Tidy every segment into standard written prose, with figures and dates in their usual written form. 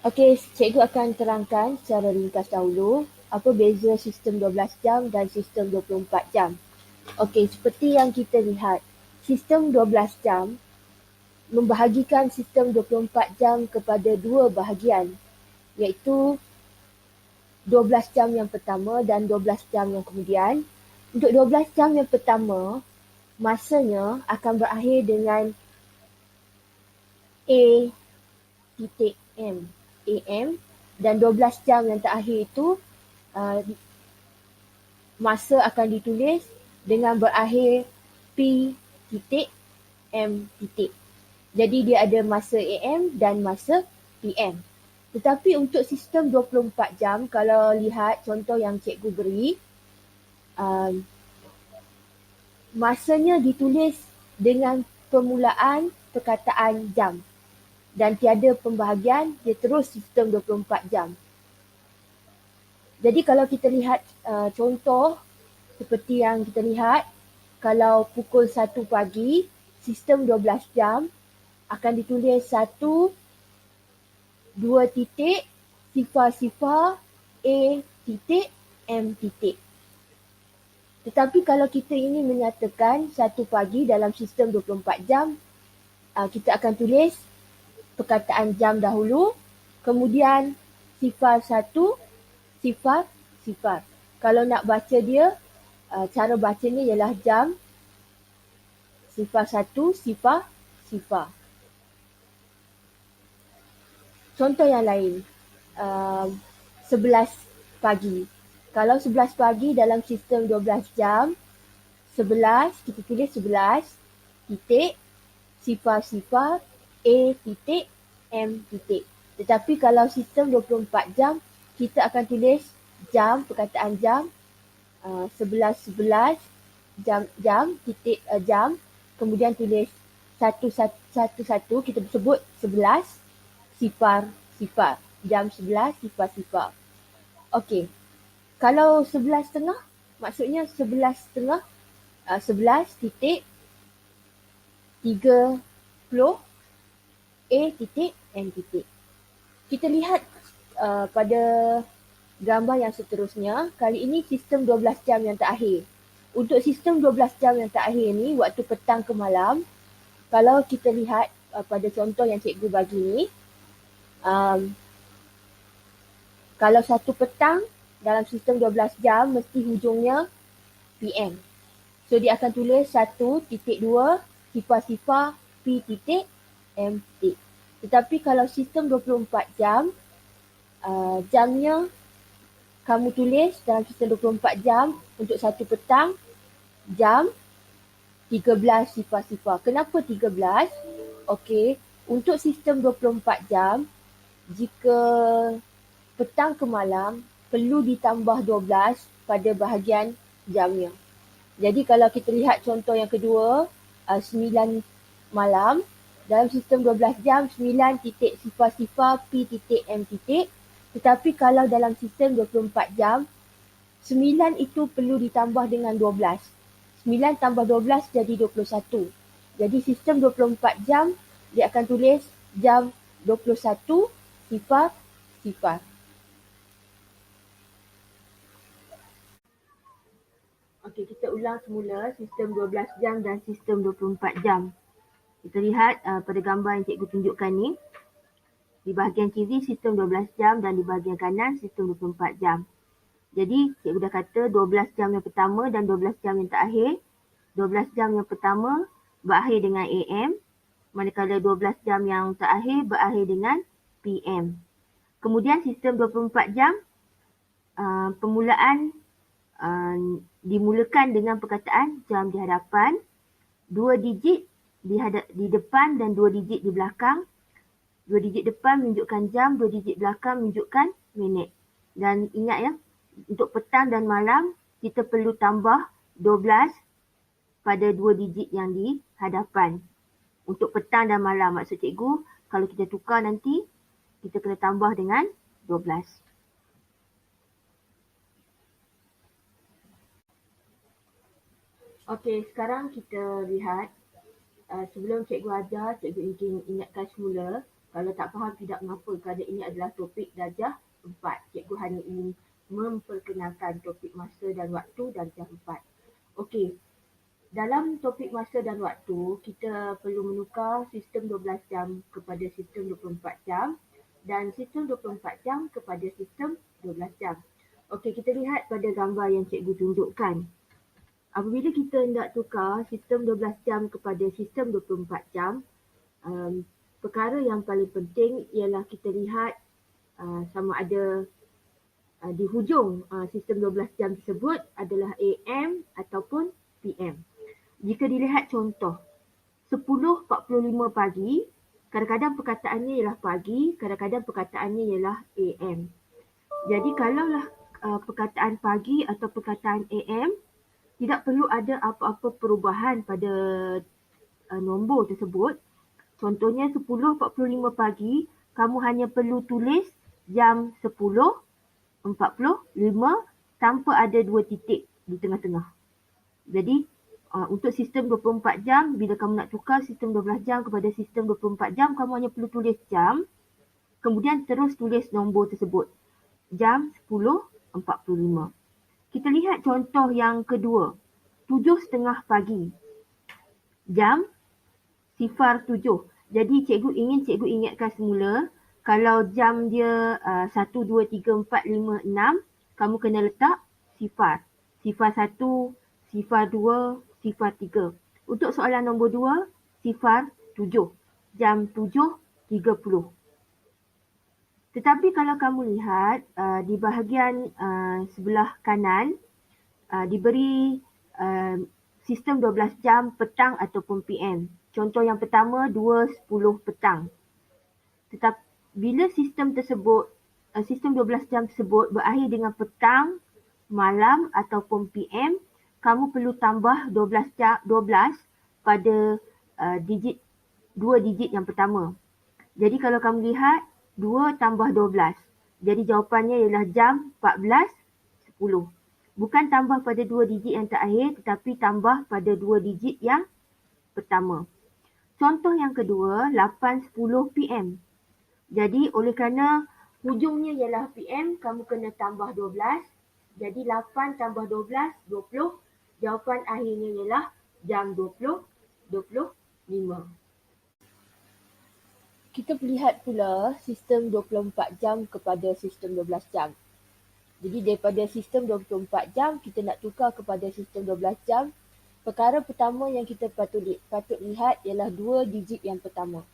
Okey, cikgu akan terangkan secara ringkas dahulu apa beza sistem 12 jam dan sistem 24 jam. Okey, seperti yang kita lihat, sistem 12 jam membahagikan sistem 24 jam kepada dua bahagian, iaitu 12 jam yang pertama dan 12 jam yang kemudian. Untuk 12 jam yang pertama, masanya akan berakhir dengan A titik M, AM, dan 12 jam yang terakhir itu masa akan ditulis dengan berakhir P titik M titik. Jadi dia ada masa AM dan masa PM. Tetapi untuk sistem 24 jam, kalau lihat contoh yang cikgu beri, masanya ditulis dengan permulaan perkataan jam. Dan tiada pembahagian, dia terus sistem 24 jam. Jadi kalau kita lihat contoh seperti yang kita lihat, kalau pukul 1 pagi, sistem 12 jam akan ditulis 1, 2 titik, sifar-sifar, A titik, M titik. Tetapi kalau kita ingin menyatakan 1 pagi dalam sistem 24 jam, kita akan tulis perkataan jam dahulu, kemudian sifar 1, sifar, sifar. Kalau nak baca dia, cara bacanya ialah jam, sifar 1, sifar, sifar. Contoh yang lain, 11 pagi. Kalau 11 pagi dalam sistem 12 jam, 11, kita tulis 11, titik, sifar, sifar, A titik, M titik. Tetapi kalau sistem 24 jam, kita akan tulis jam, perkataan jam, 11, 11, jam, titik jam, kemudian tulis 1, 1, 1, kita sebut 11, sifar, sifar. Jam 11, sifar, sifar. Okey. Kalau 11.30, maksudnya 11.30, 11 titik 30 A titik M titik. Kita lihat pada gambar yang seterusnya, kali ini sistem 12 jam yang terakhir. Untuk sistem 12 jam yang terakhir ni, waktu petang ke malam, kalau kita lihat pada contoh yang cikgu bagi ni, kalau 1 petang dalam sistem 12 jam, mesti hujungnya PM. So dia akan tulis 1.2, sifar-sifar, P titik, M titik. Tetapi kalau sistem 24 jam, jamnya kamu tulis dalam sistem 24 jam untuk 1 petang, jam 13 sifar-sifar. Kenapa 13? Okey, untuk sistem 24 jam, jika petang ke malam, perlu ditambah 12 pada bahagian jamnya. Jadi kalau kita lihat contoh yang kedua, 9 malam, dalam sistem 12 jam, 9 titik sifar-sifar, P titik, M titik. Tetapi kalau dalam sistem 24 jam, 9 itu perlu ditambah dengan 12. 9 tambah 12 jadi 21. Jadi sistem 24 jam, dia akan tulis jam 21, sifar, sifar. Okey, kita ulang semula sistem 12 jam dan sistem 24 jam. Kita lihat pada gambar yang cikgu tunjukkan ni. Di bahagian kiri sistem 12 jam dan di bahagian kanan sistem 24 jam. Jadi cikgu dah kata 12 jam yang pertama dan 12 jam yang terakhir. 12 jam yang pertama berakhir dengan AM, manakala 12 jam yang terakhir berakhir dengan PM. Kemudian sistem 24 jam, permulaan dimulakan dengan perkataan jam di hadapan, 2 digit di depan dan 2 digit di belakang. 2 digit depan menunjukkan jam, 2 digit belakang menunjukkan minit. Dan ingat ya, untuk petang dan malam, kita perlu tambah 12 pada 2 digit yang di hadapan. Untuk petang dan malam, maksud cikgu, kalau kita tukar nanti, kita kena tambah dengan 12. Okey, sekarang kita lihat, sebelum cikgu ajar, cikgu ingin ingatkan semula, Kalau tak faham tidak mengapa, kerana ini adalah topik darjah 4. Cikgu hanya ingin memperkenalkan topik masa dan waktu darjah 4. Okey, dalam topik masa dan waktu, kita perlu menukar sistem 12 jam kepada sistem 24 jam dan sistem 24 jam kepada sistem 12 jam. Okey, kita lihat pada gambar yang cikgu tunjukkan. Apabila kita hendak tukar sistem 12 jam kepada sistem 24 jam, perkara yang paling penting ialah kita lihat sama ada di hujung sistem 12 jam tersebut adalah AM ataupun PM. Jika dilihat contoh 10.45 pagi, kadang-kadang perkataannya ialah pagi, kadang-kadang perkataannya ialah AM. Jadi kalaulah perkataan pagi atau perkataan AM, tidak perlu ada apa-apa perubahan pada nombor tersebut. Contohnya 10.45 pagi, kamu hanya perlu tulis jam 10.45 tanpa ada 2 titik di tengah-tengah. Jadi untuk sistem 24 jam, bila kamu nak tukar sistem 12 jam kepada sistem 24 jam, kamu hanya perlu tulis jam, kemudian terus tulis nombor tersebut. Jam 10.45. Kita lihat contoh yang kedua. 7.30 pagi. Jam 07. Jadi cikgu ingatkan semula, kalau jam dia 1, 2, 3, 4, 5, 6, kamu kena letak sifar. Sifar 1, sifar 2, sifar 3. Untuk soalan nombor 2, sifar 7. Jam 7.30. Tetapi kalau kamu lihat di bahagian sebelah kanan, diberi sistem 12 jam petang ataupun PM. Contoh yang pertama 2.10 petang. Tetapi bila sistem tersebut, sistem 12 jam tersebut berakhir dengan petang, malam ataupun PM, kamu perlu tambah 12 pada digit 2 digit yang pertama. Jadi kalau kamu lihat 2 tambah 12. Jadi jawapannya ialah jam 14.10. Bukan tambah pada 2 digit yang terakhir, tetapi tambah pada 2 digit yang pertama. Contoh yang kedua, 8.10 PM. Jadi oleh kerana hujungnya ialah PM, kamu kena tambah 12. Jadi 8 tambah 12, 20. Jawapan akhirnya ialah jam 20.25. Kita lihat pula sistem 24 jam kepada sistem 12 jam. Jadi daripada sistem 24 jam, kita nak tukar kepada sistem 12 jam. Perkara pertama yang kita patut lihat ialah 2 digit yang pertama.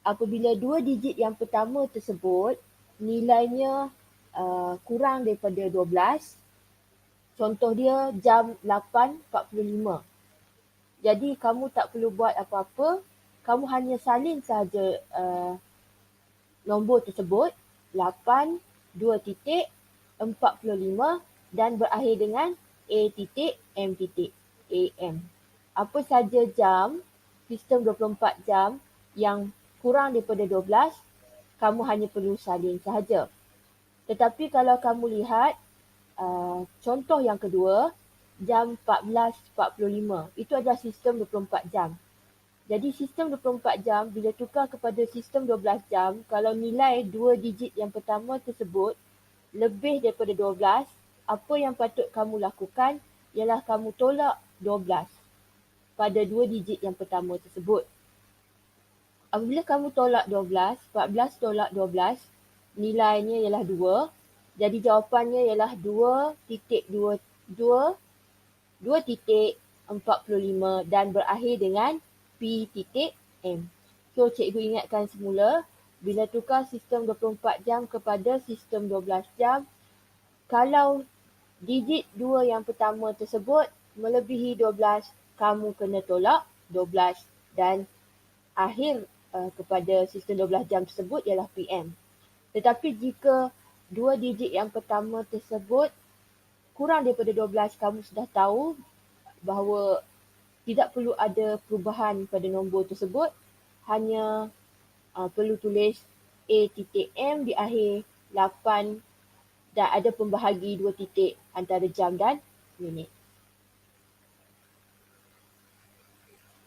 Apabila 2 digit yang pertama tersebut, nilainya kurang daripada 12, contoh dia jam 8.45. Jadi kamu tak perlu buat apa-apa, kamu hanya salin sahaja nombor tersebut, 8, 2 titik, 45 dan berakhir dengan A titik, M titik, AM. Apa saja jam, sistem 24 jam yang kurang daripada 12, kamu hanya perlu salin sahaja. Tetapi kalau kamu lihat contoh yang kedua, jam 14.45, itu adalah sistem 24 jam. Jadi sistem 24 jam bila tukar kepada sistem 12 jam, kalau nilai 2 digit yang pertama tersebut lebih daripada 12, apa yang patut kamu lakukan ialah kamu tolak 12 pada 2 digit yang pertama tersebut. Apabila kamu tolak 12, 14 tolak 12, nilainya ialah 2. Jadi jawapannya ialah 2.45 dan berakhir dengan P titik M. So cikgu ingatkan semula, bila tukar sistem 24 jam kepada sistem 12 jam, kalau digit 2 yang pertama tersebut melebihi 12, kamu kena tolak 12 dan akhir kepada sistem 12 jam tersebut ialah PM. Tetapi jika 2 digit yang pertama tersebut kurang daripada 12, kamu sudah tahu bahawa tidak perlu ada perubahan pada nombor tersebut, hanya perlu tulis A titik M di akhir 8 dan ada pembahagi 2 titik antara jam dan minit.